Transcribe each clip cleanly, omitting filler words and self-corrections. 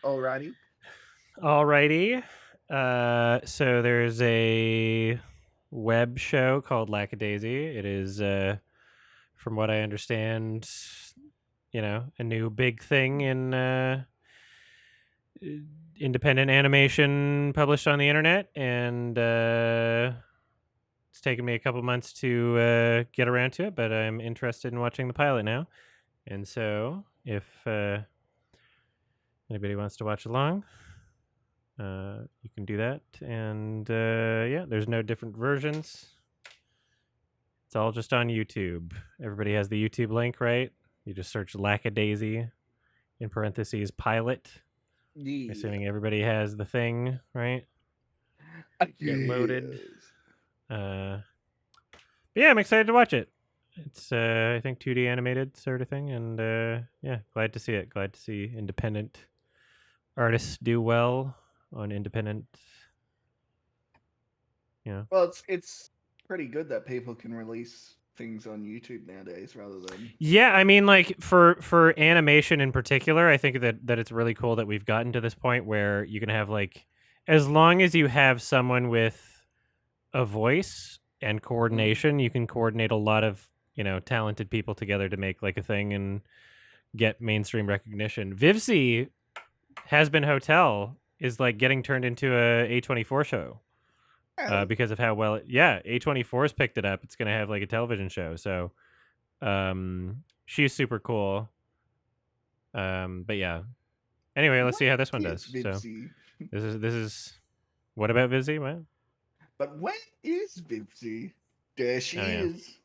Alrighty. Alrighty. So there's a web show called Lackadaisy. It is, from what I understand, a new big thing in independent animation published on the internet, and it's taken me a couple months to get around to it, but I'm interested in watching the pilot now. And so, if anybody wants to watch along, you can do that. And yeah, there's no different versions. It's all just on YouTube. Everybody has the YouTube link, right? You just search Lackadaisy in parentheses pilot. Yeah. Assuming everybody has the thing, right? Get loaded. Yes. But yeah, I'm excited to watch it. It's I think 2D animated sort of thing, and yeah, glad to see it. Glad to see independent artists do well on independent. Well, it's pretty good that people can release things on YouTube nowadays rather than. Yeah, I mean, like for animation in particular, I think that it's really cool that we've gotten to this point where you can have like, as long as you have someone with a voice and coordination, you can coordinate a lot of talented people together to make like a thing and get mainstream recognition. Vivsi has been Hotel is like getting turned into a A24 show Oh, because of how well A24's picked it up. It's gonna have like a television show, so she's super cool. But yeah. Anyway, let's what see how this one is does. So Vivzy? this is what about Vivsi? What? But when is Vivzy? There Oh she yeah. is.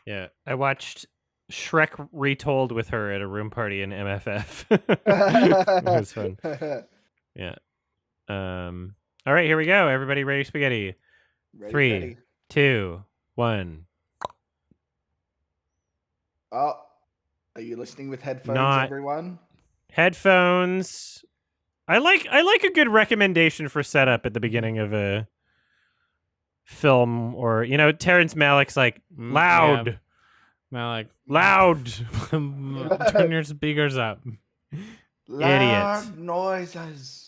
Yeah. I watched Shrek retold with her at a room party in MFF. It was fun. Yeah. All right, here we go. Everybody ready spaghetti. Ready, 3, ready. 2, 1. Oh, are you listening with headphones, Not everyone? headphones. I like a good recommendation for setup at the beginning of a film, or Terrence Malick's like Yeah, loud, Malik, loud, turn your speakers up. idiot. Loud noises.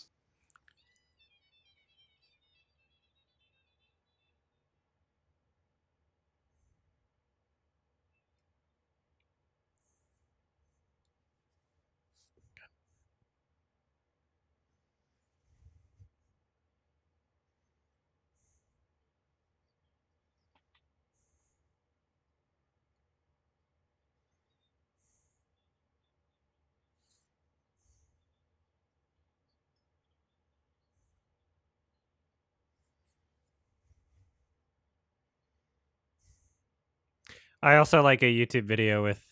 I also like a YouTube video with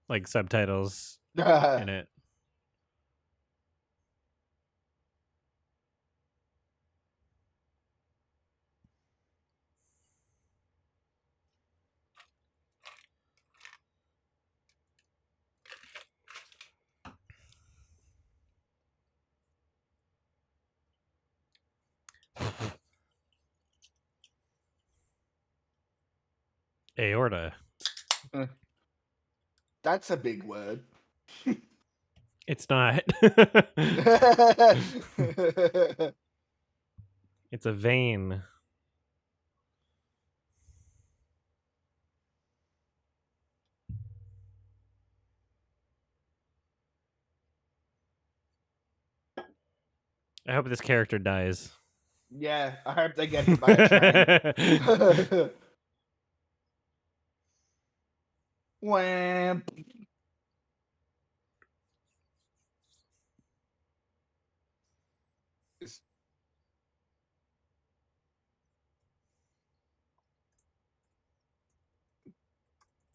like subtitles in it. Aorta. That's a big word. It's not. It's a vein. I hope this character dies. Yeah, I hope they get hit by a train. Wham.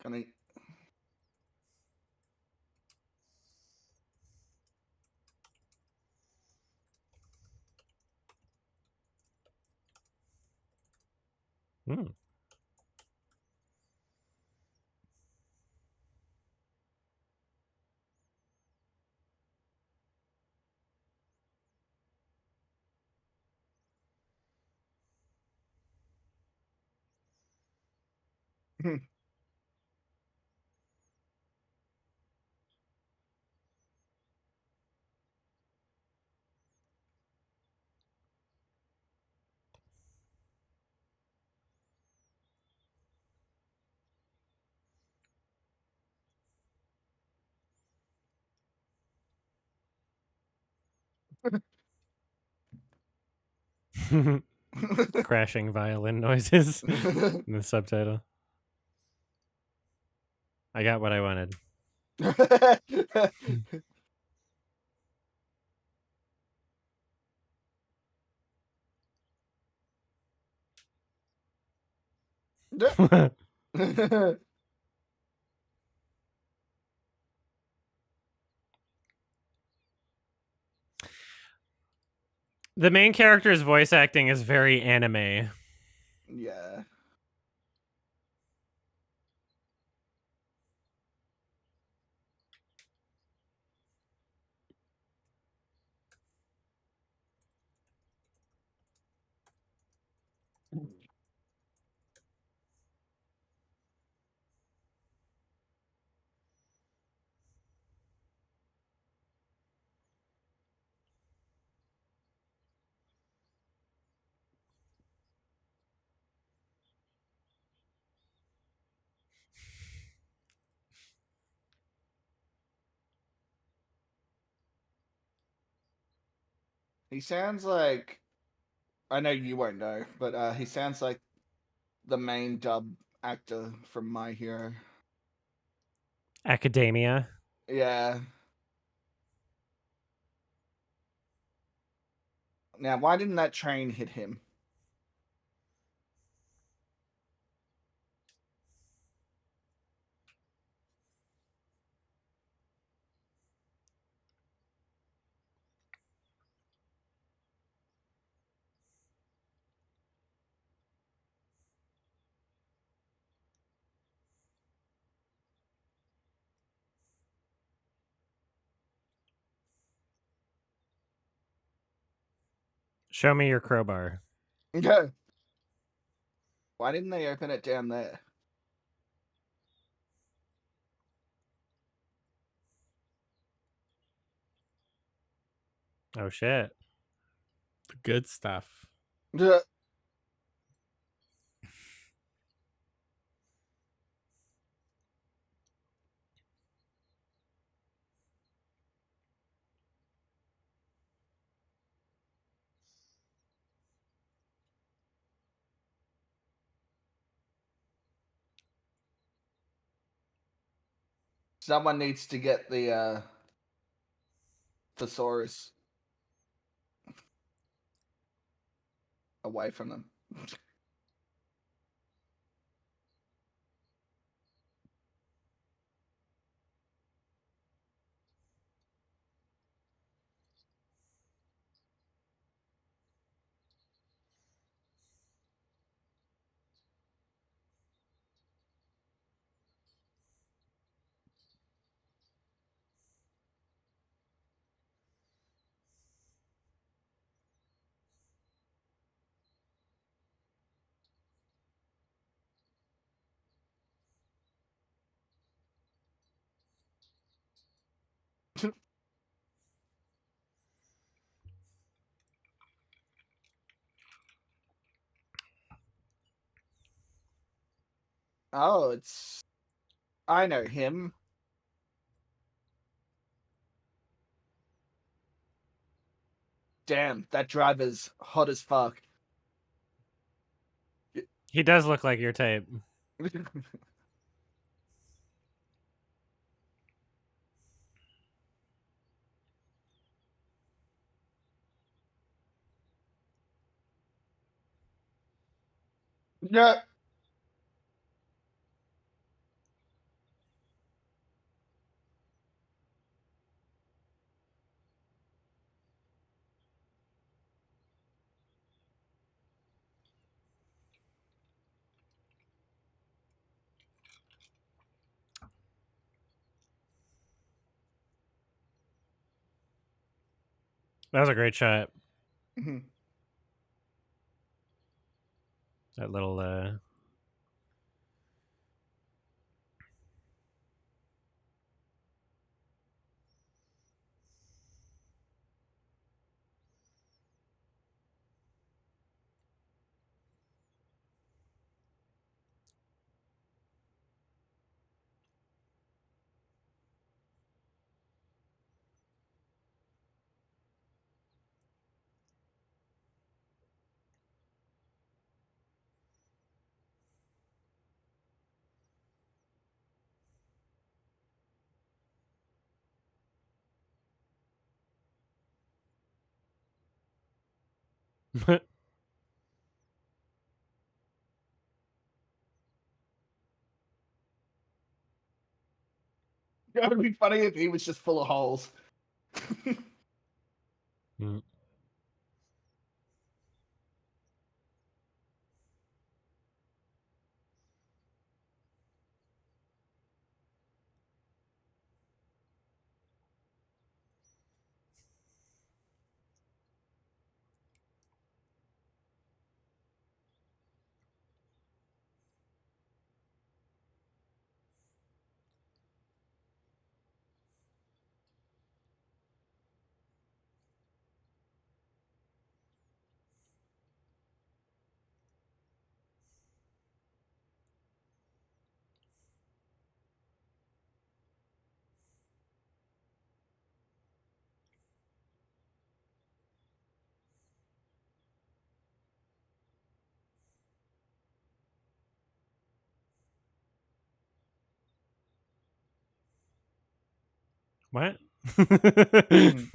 Can I? Hmm. Crashing violin noises in the subtitle. I got what I wanted. The main character's voice acting is very anime. Yeah. He sounds like, I know you won't know, but he sounds like the main dub actor from My Hero. Academia. Yeah. Now, why didn't that train hit him? Show me your crowbar. Yeah. Why didn't they open it down there? Oh shit. The good stuff. Yeah. Someone needs to get the thesaurus away from them. Oh, it's. I know him. Damn, that driver's hot as fuck. He does look like your type. Yeah. That was a great shot. Mhm. That little It would be funny if he was just full of holes. Mm. What? Mhm.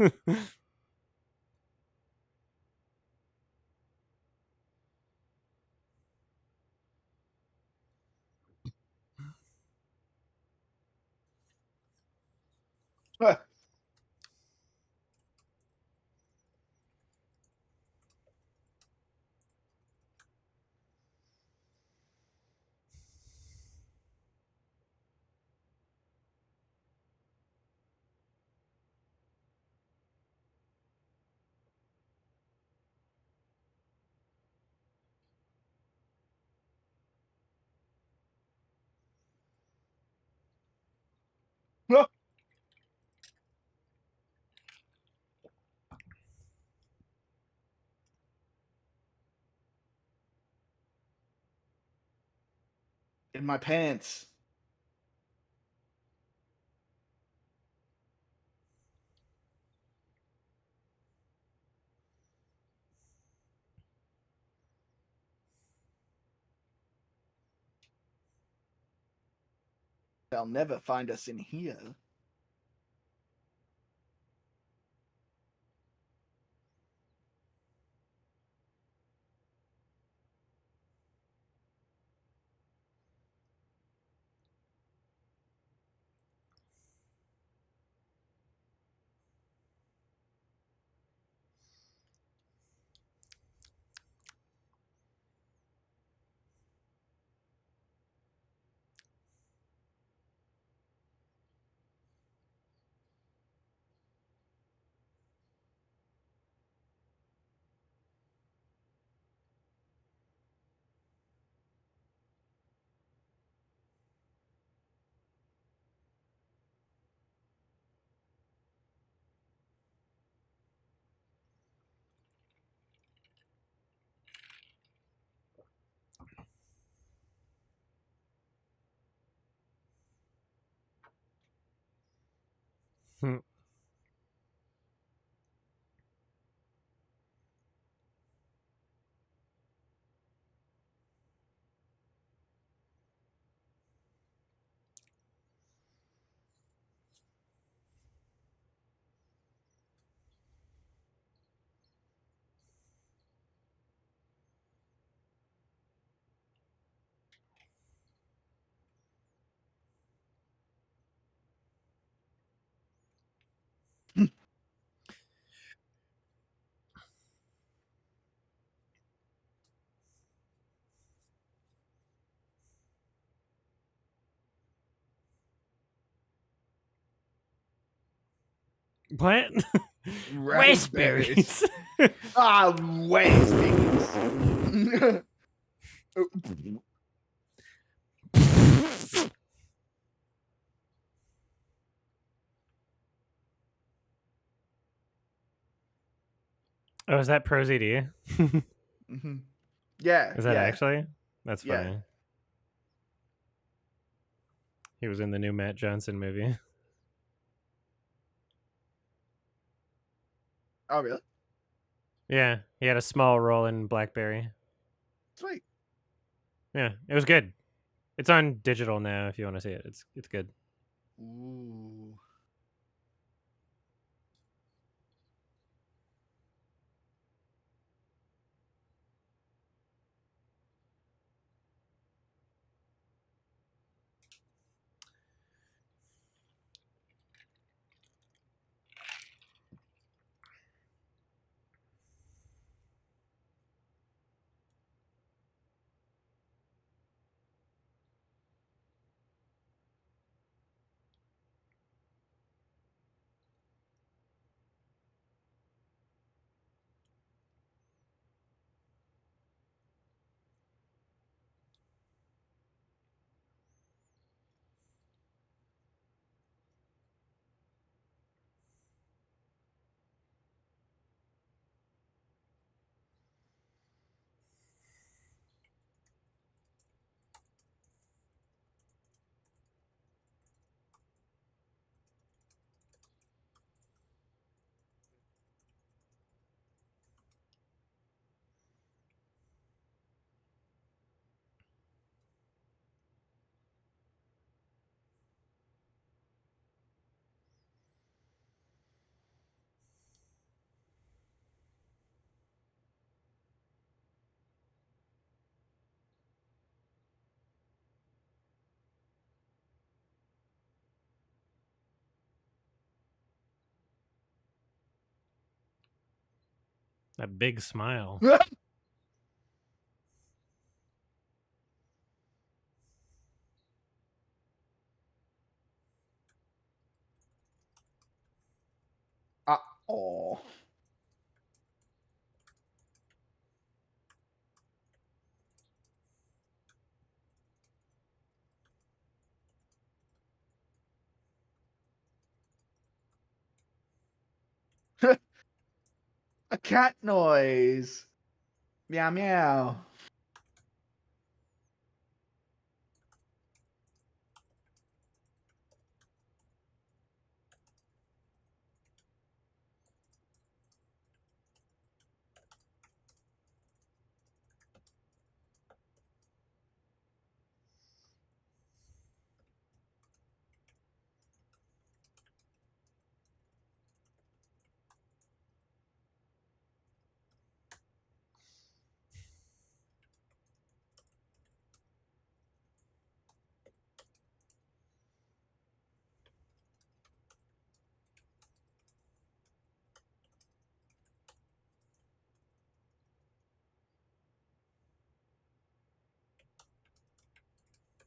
In my pants. They'll never find us in here. Hmm. What? Raspberries. Raspberries. Ah, raspberries. Oh, is that Pro ZD? Mhm. Yeah, Is that yeah, actually? That's yeah. funny. He was in the new Matt Johnson movie. Oh, really? Yeah, he had a small role in Blackberry. Sweet. Yeah, it was good. It's on digital now if you want to see it. It's good. Ooh. That big smile. Oh. A cat noise. Meow meow.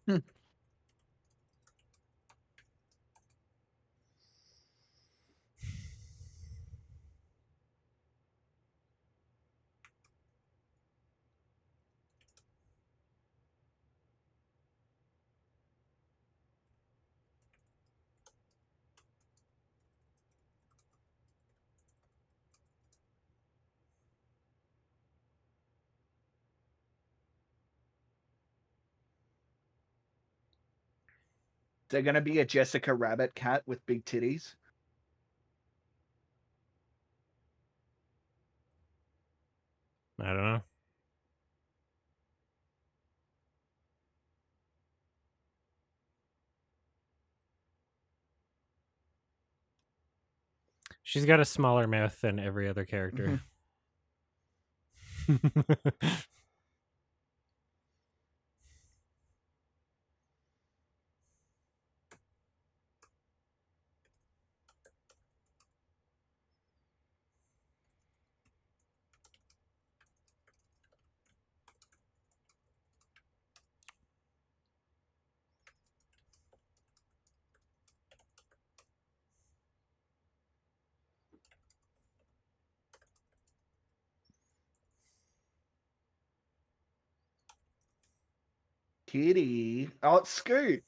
Hmm. They're gonna be a Jessica Rabbit cat with big titties. I don't know. She's got a smaller mouth than every other character. Kitty. Oh, it's Scoot.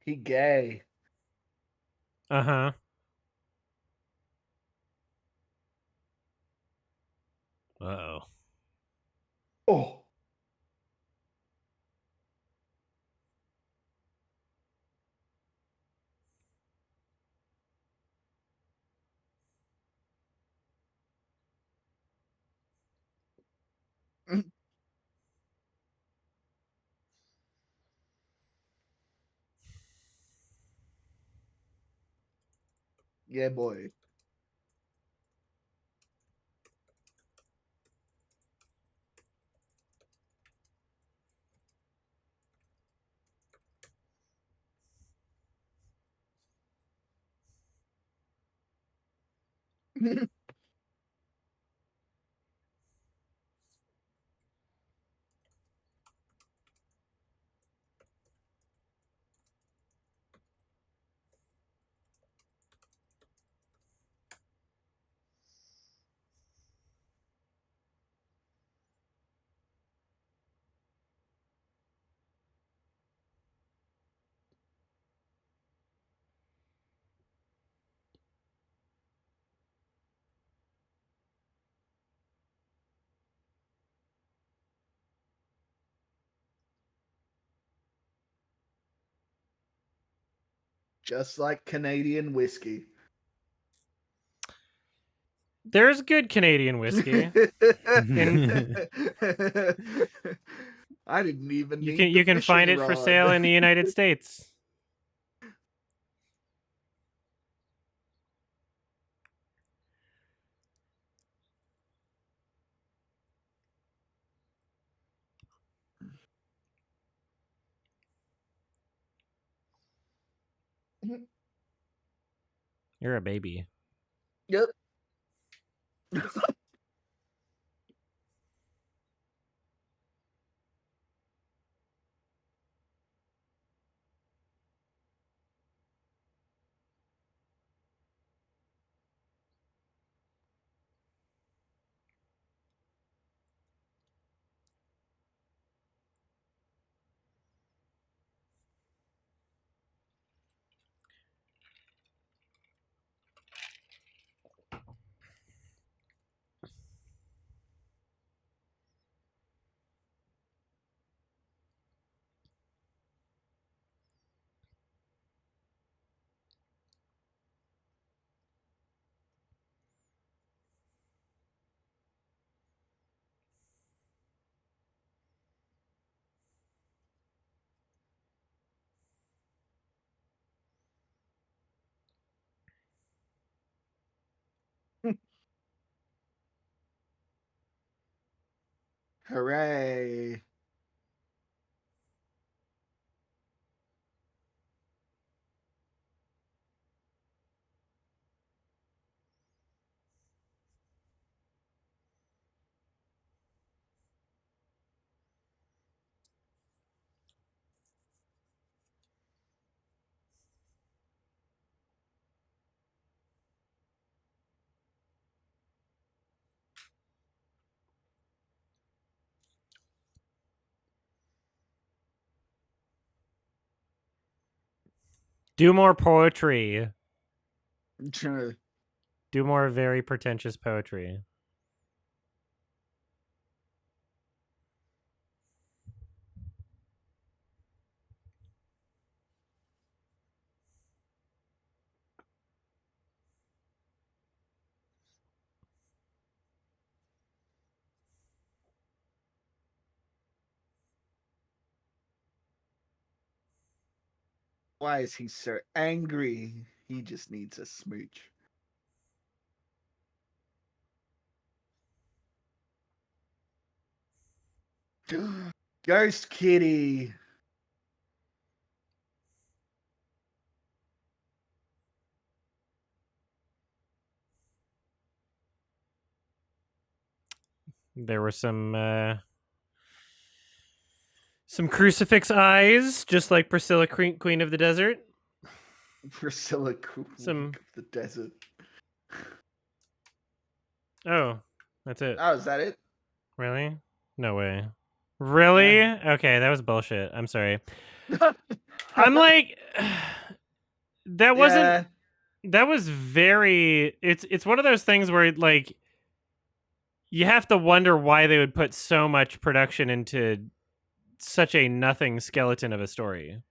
He gay. Uh-huh. Uh-oh. Oh. Yeah, boy. Just like Canadian whiskey. There's good Canadian whiskey. I didn't even You need the can find fishing it for rod. sale in the United States. You're a baby. Yep. Hooray. Do more poetry. Do more very pretentious poetry. Why is he so angry? He just needs a smooch. Ghost Kitty. There were some crucifix eyes, just like Priscilla, Queen of the Desert. Priscilla, Queen of the Desert. Oh, that's it. Oh, is that it? Really? No way. Really? Okay, that was bullshit. I'm sorry. I'm like, that wasn't. That was very. It's one of those things where like you have to wonder why they would put so much production into such a nothing skeleton of a story.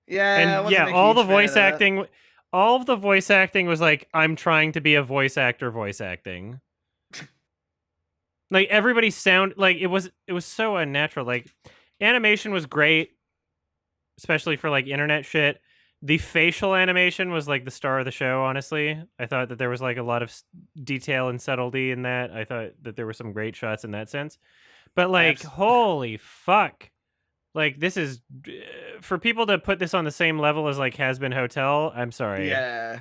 Yeah, I And wasn't a all huge the fan voice of that. acting, all of the voice acting was like, I'm trying to be a voice actor voice acting. Like everybody sound like it was so unnatural. Like animation was great, especially for like internet shit. The facial animation was like the star of the show, honestly. I thought that there was like a lot of detail and subtlety in that. I thought that there were some great shots in that sense. But like holy fuck. Like this is for people to put this on the same level as like Has Been Hotel. I'm sorry. Yeah.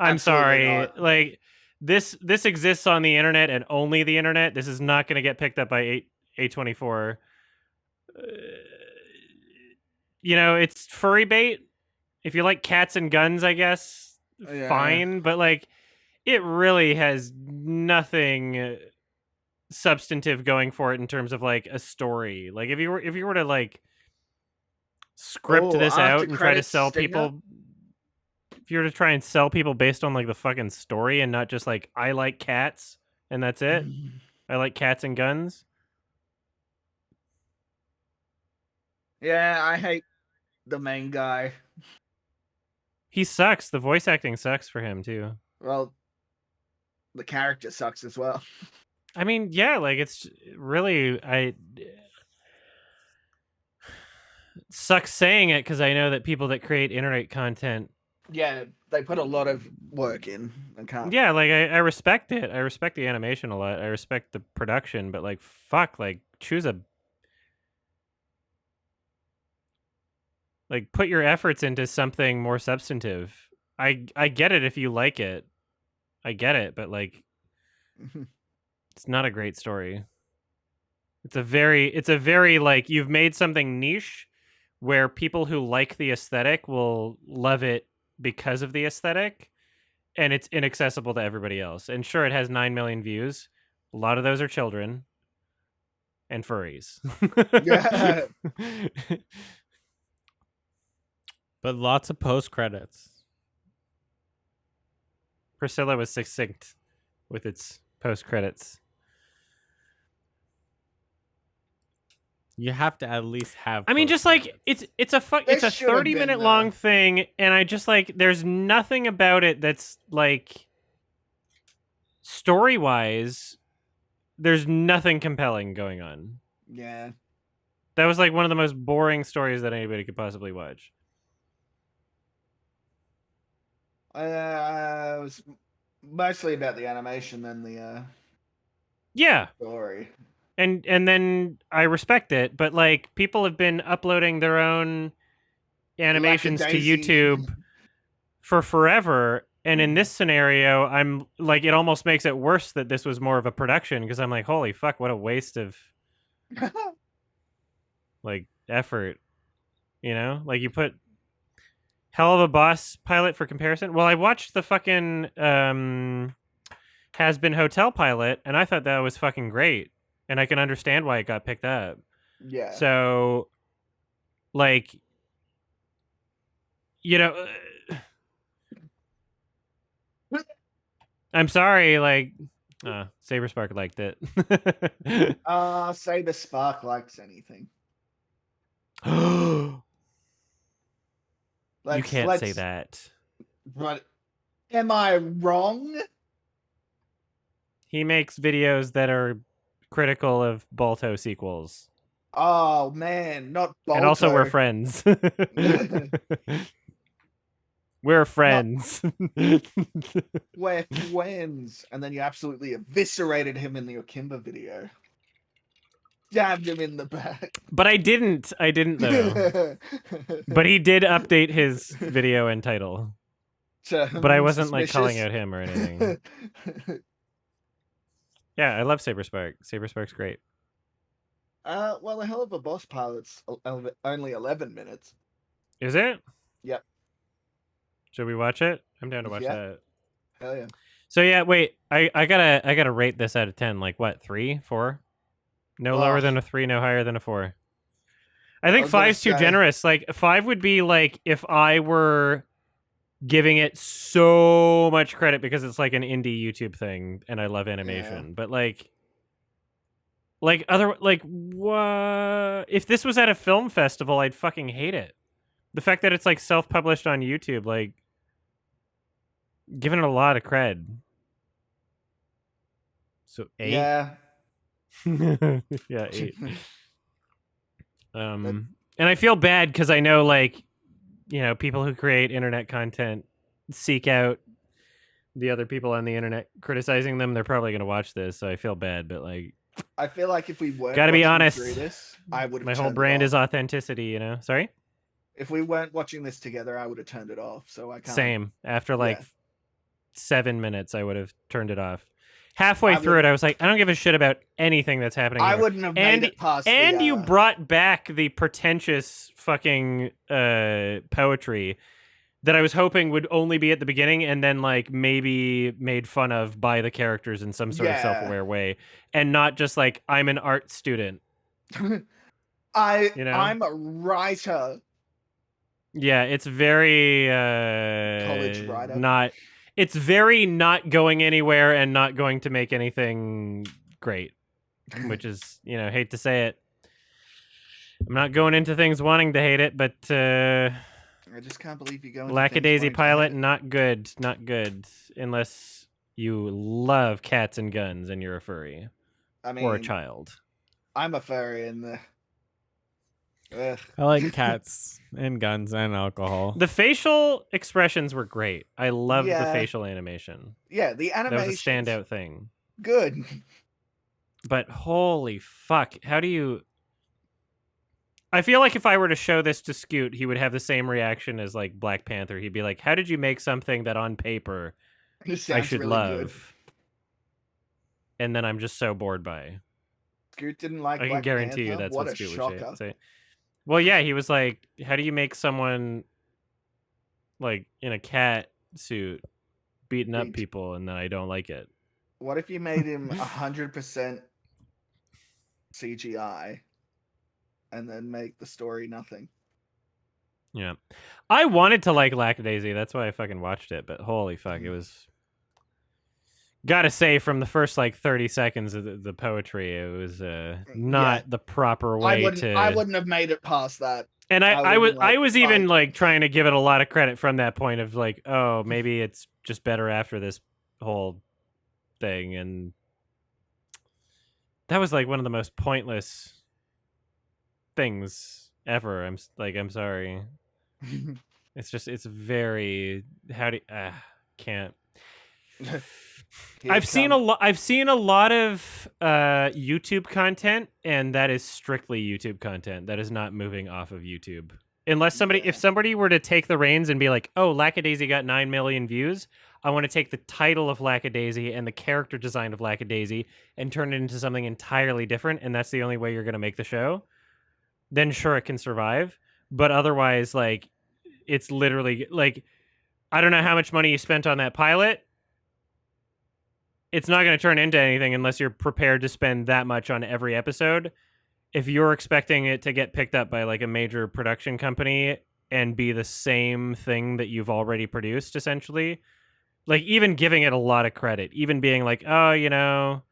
I'm sorry. Like this exists on the internet and only the internet. This is not going to get picked up by A24. You know, it's furry bait. If you like cats and guns, I guess fine, but like it really has nothing substantive going for it in terms of like a story. Like if you were to like script this out and try to sell people, if you were to try and sell people based on like the fucking story and not just like I like cats and that's it. I like cats and guns. Yeah, I hate the main guy. He sucks. The voice acting sucks for him too. Well, the character sucks as well. I mean, yeah, like it's really sucks saying it because I know that people that create internet content, Yeah, they put a lot of work in and can't. yeah, like I respect it. I respect the animation a lot. I respect the production, but like fuck, like choose a like put your efforts into something more substantive. I get it if you like it. I get it, but like it's not a great story. It's a very like you've made something niche where people who like the aesthetic will love it because of the aesthetic, and it's inaccessible to everybody else. And sure, it has 9 million views. A lot of those are children and furries. Yeah. But lots of post credits. Priscilla was succinct with its post credits. You have to at least have. I mean, just like it's a it's a There should have 30-minute been, long thing, and I just like there's nothing about it that's like story wise. There's nothing compelling going on. Yeah. That was like one of the most boring stories that anybody could possibly watch. It was mostly about the animation than the Yeah, story. and then I respect it, but like people have been uploading their own animations to Lackadaisy. YouTube for forever, and in this scenario, I'm like it almost makes it worse that this was more of a production because I'm like, holy fuck, what a waste of like effort, you know? Like you put Hell of a Boss pilot for comparison. Well, I watched the fucking Has Been Hotel pilot, and I thought that was fucking great, and I can understand why it got picked up. Yeah. So, like, you know, I'm sorry, like, Saberspark liked it. Say the Spark likes anything. You Let's, can't say let's, that. But am I wrong? He makes videos that are critical of Balto sequels. Oh man, not Balto. And also we're friends. We're friends. We're friends. And then you absolutely eviscerated him in the Okimba video. Stabbed him in the back. But I didn't though. But he did update his video and title. But I wasn't like calling out him or anything. Yeah, I love Saberspark. Saberspark's great. Well, a Hell of a Boss pilot's only 11 minutes. Is it? Yep. Should we watch it? I'm down to watch Yeah. that. Hell yeah. So yeah, wait. I gotta rate this out of 10. Like what? 3, 4? No lower than a 3, no higher than a 4. I think 5's too generous. Like 5 would be like if I were giving it so much credit because it's like an indie YouTube thing and I love animation. Yeah. But like what if this was at a film festival, I'd fucking hate it. The fact that it's like self-published on YouTube, like giving it a lot of cred. So 8. Yeah. Yeah, 8. And I feel bad because I know, like, you know, people who create internet content seek out the other people on the internet criticizing them. They're probably going to watch this, so I feel bad. But like, I feel like if we weren't gotta be watching honest, through this, I would. My whole brand is authenticity. You know, sorry. If we weren't watching this together, I would have turned it off. So I can't. Same. After like 7 minutes, I would have turned it off. Halfway through it, I was like, I don't give a shit about anything that's happening. I here. wouldn't have made it past. And you brought back the pretentious fucking poetry that I was hoping would only be at the beginning, and then like maybe made fun of by the characters in some sort of self-aware way, and not just like I'm an art student. I'm a writer. Yeah, it's very college writer. It's very not going anywhere and not going to make anything great, which is, you know, hate to say it. I'm not going into things wanting to hate it, but I just can't believe you go into Lackadaisy pilot, and not good. Not good. Unless you love cats and guns and you're a furry. I Or a mean, child. I'm a furry and ugh. I like cats and guns and alcohol. The facial expressions were great. I loved the Yeah. facial animation. Yeah, the That was a animation standout thing. good. But holy fuck, how do you... I feel like if I were to show this to Scoot, he would have the same reaction as like Black Panther. He'd be like, how did you make something that on paper This I sounds should really love? good. And then I'm just so bored by. Scoot didn't like I can Black guarantee Panther? you that's what what a Scoot shocker. would say. Well, yeah, he was like, how do you make someone like in a cat suit beating up people and then I don't like it? What if you made him 100% CGI and then make the story nothing? Yeah. I wanted to like Lackadaisy. That's why I fucking watched it. But holy fuck, it was... Gotta say, from the first like 30 seconds of the poetry, it was not the proper way I wouldn't have made it past that. And I was even fine. like trying to give it a lot of credit from that point of like, oh, maybe it's just better after this whole thing. And that was like one of the most pointless things ever. I'm sorry. It's very, can't. I've seen a lot of YouTube content, and that is strictly YouTube content. That is not moving off of YouTube. Unless if somebody were to take the reins and be like, oh, Lackadaisy got 9 million views, I want to take the title of Lackadaisy and the character design of Lackadaisy and turn it into something entirely different, and that's the only way you're going to make the show, then sure, it can survive. But otherwise, like, it's literally, like, I don't know how much money you spent on that pilot. It's not going to turn into anything unless you're prepared to spend that much on every episode. If you're expecting it to get picked up by like a major production company and be the same thing that you've already produced, essentially, like even giving it a lot of credit, even being like, oh, you know,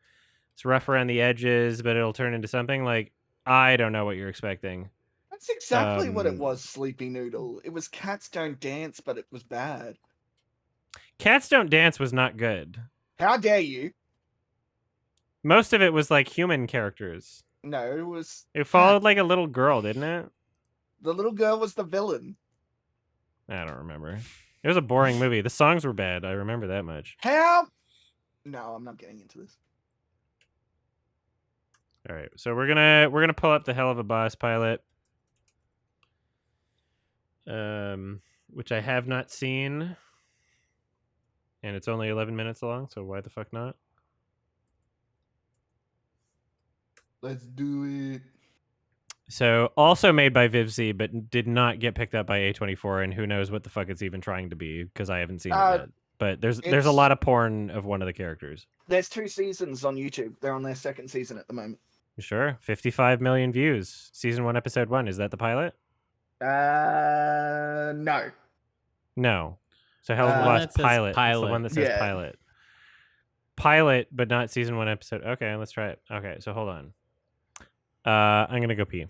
it's rough around the edges, but it'll turn into something, like, I don't know what you're expecting. That's exactly what it was, Sleepy Noodle. It was Cats Don't Dance, but it was bad. Cats Don't Dance was not good. How dare you? Most of it was like human characters. No, it was... It followed like a little girl, didn't it? The little girl was the villain. I don't remember. It was a boring movie. The songs were bad. I remember that much. How? No, I'm not getting into this. All right, so we're gonna pull up the Hell of a Boss pilot, which I have not seen, and it's only 11 minutes long. So why the fuck not? Let's do it. So also made by VivZ, but did not get picked up by A24, and who knows what the fuck it's even trying to be because I haven't seen it yet. But there's a lot of porn of one of the characters. There's 2 seasons on YouTube. They're on their 2nd season at the moment. Sure, 55 million views. Season 1, episode 1. Is that the pilot? No. No. So Hell of a Boss pilot. It's the one that says pilot. Pilot, but not season 1 episode. Okay, let's try it. Okay, so hold on. I'm gonna go pee.